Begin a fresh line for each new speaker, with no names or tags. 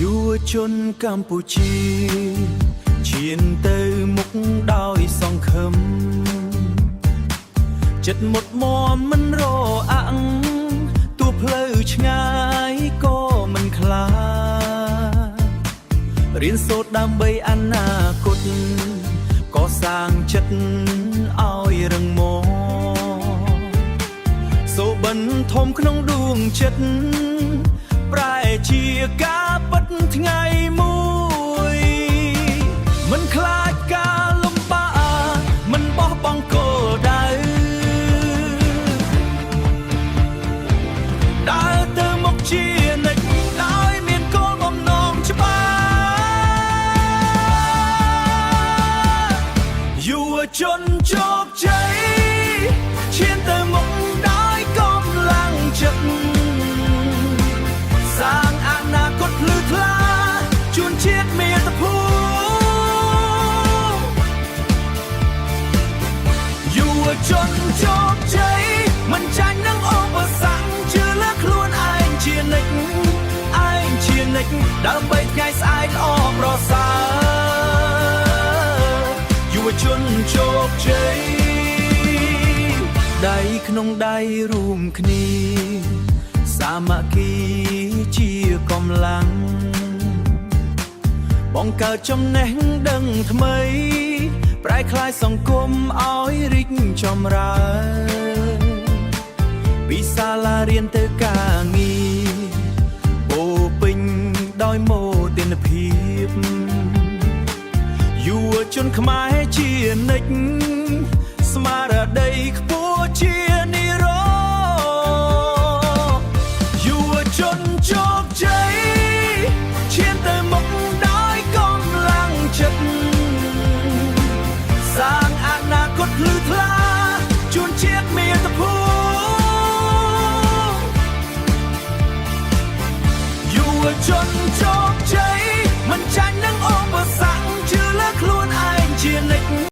យុវជនកម្ពុជាឈានទៅមុខដោយសង្ឃឹមចិត្តមុតមមមិនរអាក់ទោះផ្លូវឆ្ងាយក៏មិនខ្លាចរៀនសូត្រដើម្បីអនាគតកសាងចិត្តឲ្យរឹងមាំសូបិនធំក្នុងដួងចិត្តប្រែជាការពិតថ្ងៃមួយមិនខ្លាចការលំបាកមិនបោះបង់គោលដៅដើរទៅមុខជានិច្ចដោយមានគោលបំណងច្បាស់យុវជនជោគជ័យឈានទៅមុខដោយកម្លាំងចិត្តសាងអនាគតភ្លឺថ្លាជូនជាតិមាតុភូមិយុវជនជោគជ័យមិនចាញ់នឹងឧបសគ្គជឿលើខ្លួនឯងជានិច្ចដើម្បីថ្ងៃស្អែកល្អប្រសើរយុវជនជោគជ័យដៃក្នុងដៃរួមគ្នាសាមគ្គីជាកម្លាំងបង្កើតចំណេះដឹងថ្មីប្រែក្លាយសង្គមឲ្យរីកចម្រើនពីសាលារៀនទៅការងារពោពេញដោយមោទនភាពយុវជនខ្មែរជានិច្ចស្មារតីខ្ពស់ជានិរន្តរ៍យុវជនជោគជ័យឈានទៅមុខដោយកម្លាំងចិត្តសាងអនាគតភ្លឺថ្លាជូនជាតិមាតុភូមិយុវជនជោគជ័យមិនចាញ់